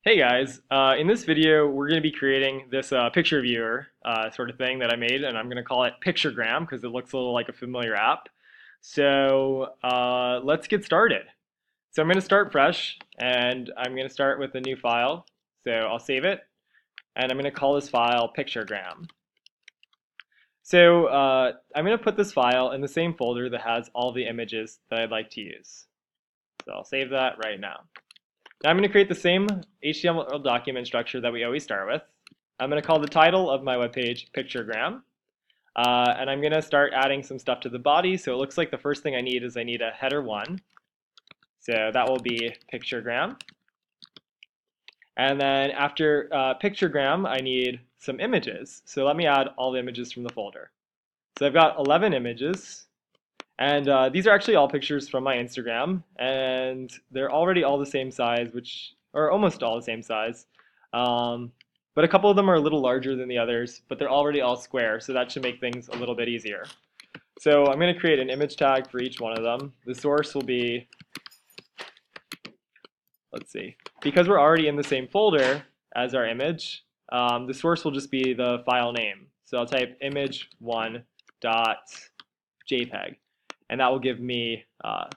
Hey guys, in this video we're going to be creating this picture viewer sort of thing that I made, and I'm going to call it Picturegram because it looks a little like a familiar app. So let's get started. So I'm going to start fresh, and I'm going to start with a new file. So I'll save it, and I'm going to call this file Picturegram. So I'm going to put this file in the same folder that has all the images that I'd like to use. So I'll save that right now. Now I'm going to create the same HTML document structure that we always start with. I'm going to call the title of my webpage Picturegram. And I'm going to start adding some stuff to the body. So it looks like the first thing I need is I need a header 1. So that will be Picturegram. And then after Picturegram, I need some images. So let me add all the images from the folder. So I've got 11 images. And these are actually all pictures from my Instagram, and they're already all the same size, or almost all the same size. But a couple of them are a little larger than the others, but they're already all square, so that should make things a little bit easier. So I'm going to create an image tag for each one of them. The source will be, let's see, because we're already in the same folder as our image, the source will just be the file name. So I'll type image1.jpg. And that will give me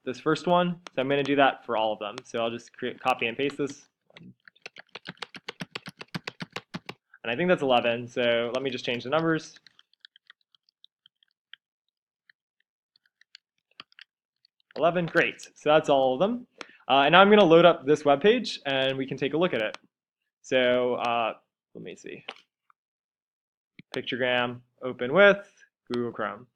this first one. So I'm going to do that for all of them. So I'll just copy and paste this. And I think that's 11, so let me just change the numbers. Great. So that's all of them. And now I'm going to load up this web page, and we can take a look at it. So let me see. Picturegram, open with Google Chrome.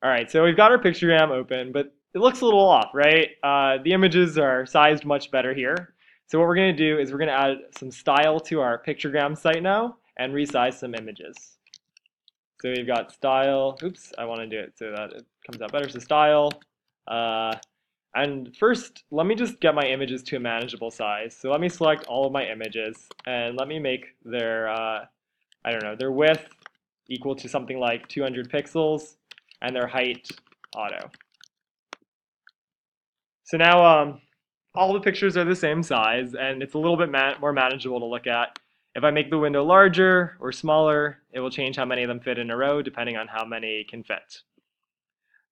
All right, so we've got our Picturegram open, but it looks a little off, right? The images are sized much better here. So what we're going to do is we're going to add some style to our Picturegram site now and resize some images. So we've got style. Oops, I want to do it so that it comes out better. So style. And first, let me just get my images to a manageable size. So let me select all of my images, and let me make their, I don't know, their width equal to something like 200 pixels. And their height auto. So now all the pictures are the same size, and it's a little bit more manageable to look at. If I make the window larger or smaller, it will change how many of them fit in a row depending on how many can fit.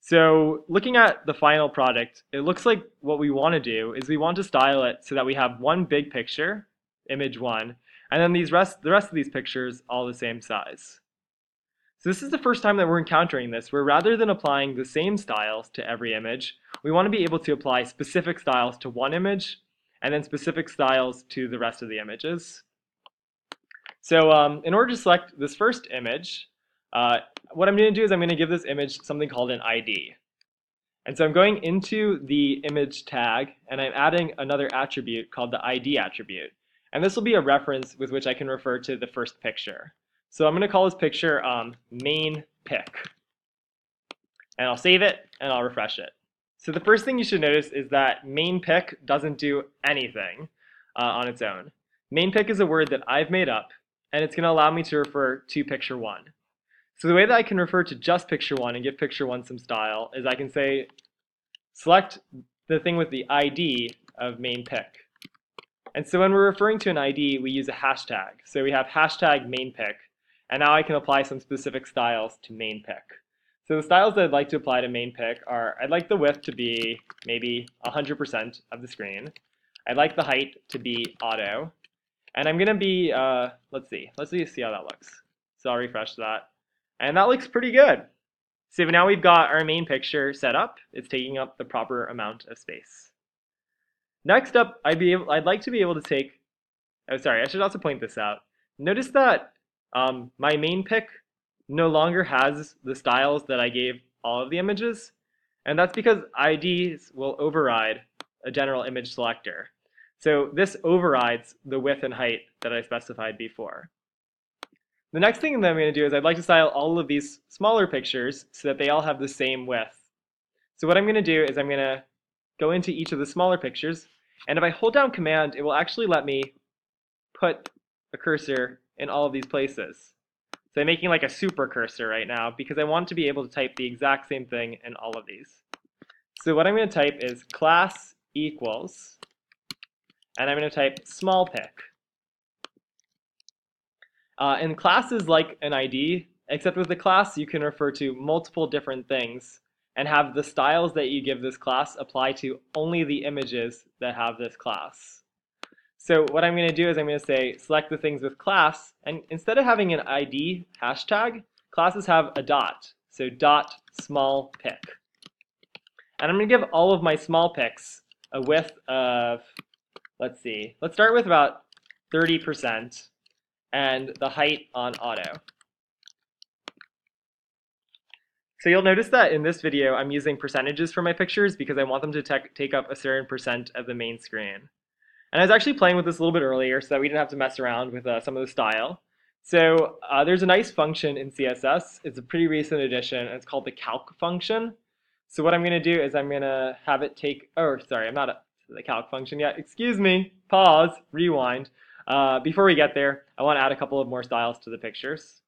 So looking at the final product, it looks like what we want to do is we want to style it so that we have one big picture, image 1, and then the rest of these pictures all the same size. So this is the first time that we're encountering this, where rather than applying the same styles to every image, we want to be able to apply specific styles to one image, and then specific styles to the rest of the images. So in order to select this first image, what I'm going to do is I'm going to give this image something called an ID. And so I'm going into the image tag, and I'm adding another attribute called the ID attribute. And this will be a reference with which I can refer to the first picture. So I'm going to call this picture main pic. And I'll save it, and I'll refresh it. So the first thing you should notice is that main pic doesn't do anything on its own. Main pic is a word that I've made up, and it's going to allow me to refer to picture 1. So the way that I can refer to just picture 1 and give picture 1 some style is I can say, select the thing with the ID of main pic. And so when we're referring to an ID, we use a hashtag. So we have hashtag main pic. And now I can apply some specific styles to main pic. So the styles that I'd like to apply to main pic are, I'd like the width to be maybe 100% of the screen. I'd like the height to be auto. And I'm going to be, let's see how that looks. So I'll refresh that. And that looks pretty good. So now we've got our main picture set up. It's taking up the proper amount of space. Next up, I'd like to be able to take, oh sorry, I should also point this out. Notice that my main pic no longer has the styles that I gave all of the images, and that's because IDs will override a general image selector. So this overrides the width and height that I specified before. The next thing that I'm going to do is I'd like to style all of these smaller pictures so that they all have the same width. So what I'm going to do is I'm going to go into each of the smaller pictures, and if I hold down Command, it will actually let me put a cursor in all of these places. So I'm making like a super cursor right now because I want to be able to type the exact same thing in all of these. So what I'm going to type is class equals, and I'm going to type small pic. And class is like an ID, except with the class you can refer to multiple different things and have the styles that you give this class apply to only the images that have this class. So what I'm going to do is I'm going to say select the things with class, and instead of having an ID hashtag, classes have a dot. So dot small pic. And I'm going to give all of my small pics a width of, let's see, let's start with about 30% and the height on auto. So you'll notice that in this video I'm using percentages for my pictures because I want them to take up a certain percent of the main screen. And I was actually playing with this a little bit earlier so that we didn't have to mess around with some of the style. So there's a nice function in CSS. It's a pretty recent addition, and it's called the Calc Function. So what I'm going to do is I'm going to have it take, oh sorry, I'm not at the Calc Function yet. Excuse me, pause, rewind. Before we get there, I want to add a couple of more styles to the pictures.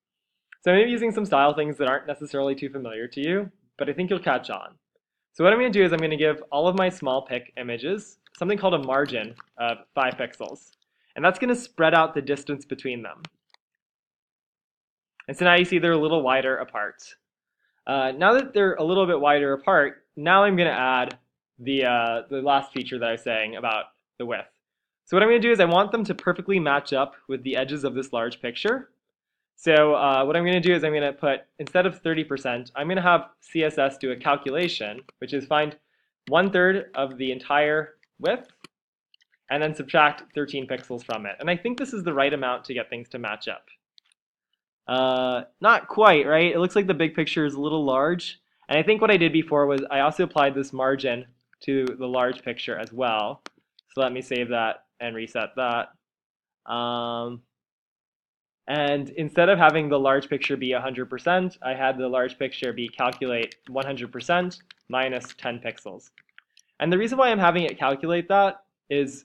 So I'm going to be using some style things that aren't necessarily too familiar to you, but I think you'll catch on. So what I'm going to do is I'm going to give all of my small pic images something called a margin of 5 pixels. And that's going to spread out the distance between them. And so now you see they're a little wider apart. Now that they're a little bit wider apart, now I'm going to add the last feature that I was saying about the width. So what I'm going to do is I want them to perfectly match up with the edges of this large picture. So what I'm going to do is I'm going to put, instead of 30%, I'm going to have CSS do a calculation, which is find 1/3 of the entire width, and then subtract 13 pixels from it. And I think this is the right amount to get things to match up. Not quite, right? It looks like the big picture is a little large. And I think what I did before was I also applied this margin to the large picture as well. So let me save that and reset that. And instead of having the large picture be 100%, I had the large picture be calculate 100% minus 10 pixels. And the reason why I'm having it calculate that is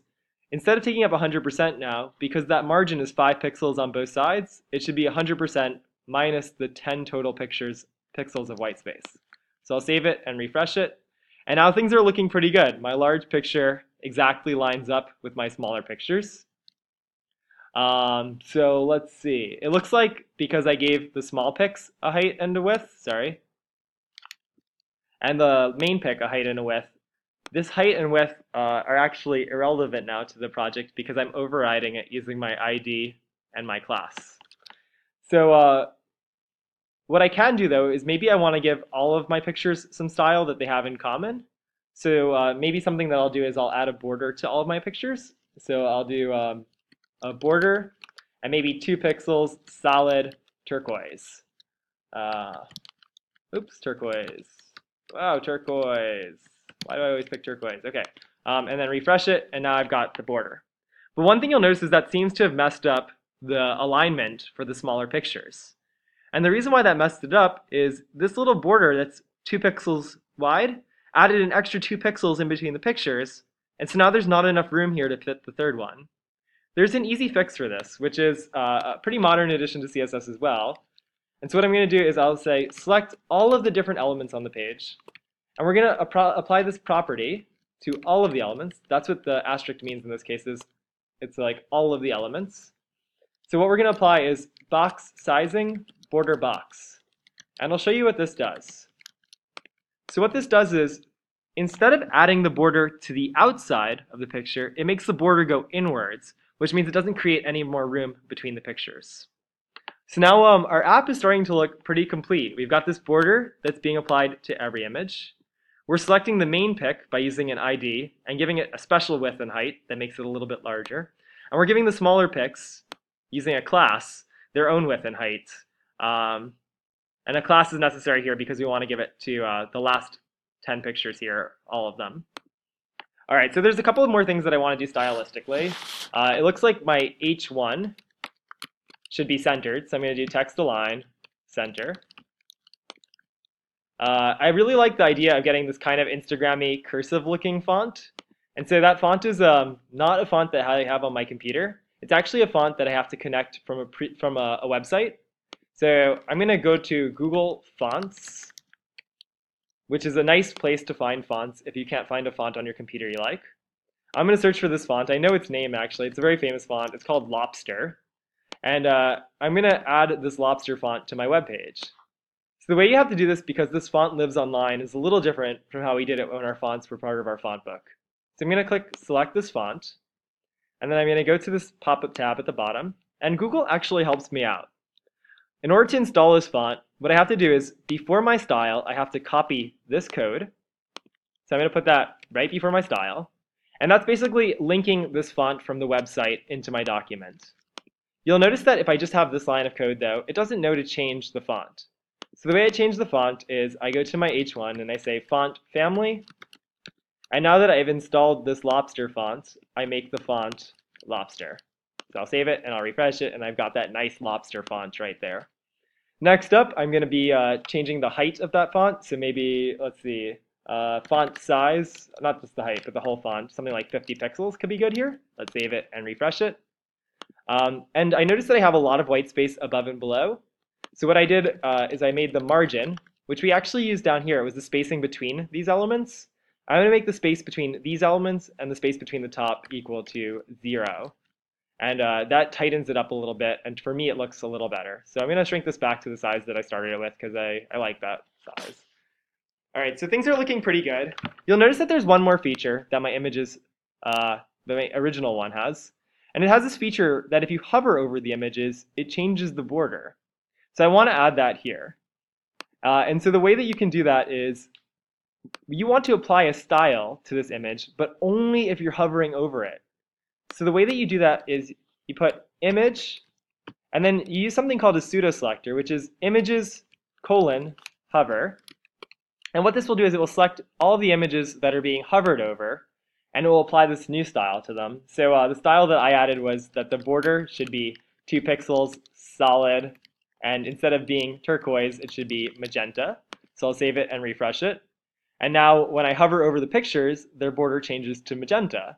instead of taking up 100% now, because that margin is 5 pixels on both sides, it should be 100% minus the 10 total pixels of white space. So I'll save it and refresh it. And now things are looking pretty good. My large picture exactly lines up with my smaller pictures. So let's see. It looks like because I gave the small pics a height and a width, and the main pic a height and a width, this height and width are actually irrelevant now to the project because I'm overriding it using my ID and my class. So what I can do though is maybe I want to give all of my pictures some style that they have in common. So maybe something that I'll do is I'll add a border to all of my pictures. So I'll do a border and maybe 2 pixels solid turquoise. Oops, turquoise. Wow, turquoise. Why do I always pick turquoise? Okay, and then refresh it, and now I've got the border. But one thing you'll notice is that seems to have messed up the alignment for the smaller pictures. And the reason why that messed it up is this little border that's 2 pixels wide added an extra 2 pixels in between the pictures, and so now there's not enough room here to fit the third one. There's an easy fix for this, which is a pretty modern addition to CSS as well. And so what I'm going to do is I'll say select all of the different elements on the page, and we're going to apply this property to all of the elements. That's what the asterisk means in this case, is it's like all of the elements. So what we're going to apply is box sizing border box. And I'll show you what this does. So what this does is, instead of adding the border to the outside of the picture, it makes the border go inwards, which means it doesn't create any more room between the pictures. So now our app is starting to look pretty complete. We've got this border that's being applied to every image. We're selecting the main pic by using an ID and giving it a special width and height that makes it a little bit larger. And we're giving the smaller pics, using a class, their own width and height. And a class is necessary here because we want to give it to the last 10 pictures here, all of them. All right, so there's a couple of more things that I want to do stylistically. It looks like my H1 should be centered, so I'm going to do text align, center. I really like the idea of getting this kind of Instagram-y cursive looking font. And so that font is not a font that I have on my computer. It's actually a font that I have to connect from a website. So I'm going to go to Google Fonts, which is a nice place to find fonts if you can't find a font on your computer you like. I'm going to search for this font. I know its name actually. It's a very famous font. It's called Lobster. And I'm going to add this Lobster font to my web page. So the way you have to do this, because this font lives online, is a little different from how we did it when our fonts were part of our font book. So I'm going to click select this font, and then I'm going to go to this pop-up tab at the bottom, and Google actually helps me out. In order to install this font, what I have to do is, before my style, I have to copy this code. So I'm going to put that right before my style. And that's basically linking this font from the website into my document. You'll notice that if I just have this line of code though, it doesn't know to change the font. So the way I change the font is I go to my H1 and I say font family. And now that I've installed this Lobster font, I make the font Lobster. So I'll save it and I'll refresh it, and I've got that nice Lobster font right there. Next up, I'm going to be changing the height of that font. So maybe, let's see, font size, not just the height, but the whole font, something like 50 pixels could be good here. Let's save it and refresh it. And I noticed that I have a lot of white space above and below. So what I did is I made the margin, which we actually used down here. It was the spacing between these elements. I'm going to make the space between these elements and the space between the top equal to 0. And that tightens it up a little bit, and for me it looks a little better. So I'm going to shrink this back to the size that I started it with because I like that size. Alright, so things are looking pretty good. You'll notice that there's one more feature that my images, that my original one has. And it has this feature that if you hover over the images, it changes the border. So I want to add that here. And so the way that you can do that is you want to apply a style to this image, but only if you're hovering over it. So the way that you do that is you put image, and then you use something called a pseudo selector, which is images : hover. And what this will do is it will select all the images that are being hovered over, and it will apply this new style to them. So the style that I added was that the border should be 2 pixels solid, and instead of being turquoise, it should be magenta. So I'll save it and refresh it. And now when I hover over the pictures, their border changes to magenta.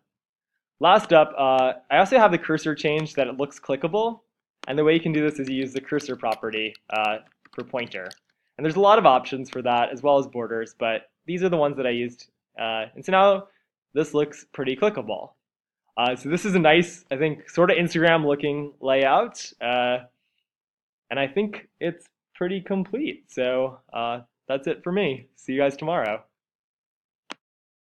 Last up, I also have the cursor change that it looks clickable. And the way you can do this is you use the cursor property for pointer. And there's a lot of options for that, as well as borders, but these are the ones that I used. And so now this looks pretty clickable. So this is a nice, I think, sort of Instagram-looking layout. And I think it's pretty complete. So that's it for me. See you guys tomorrow.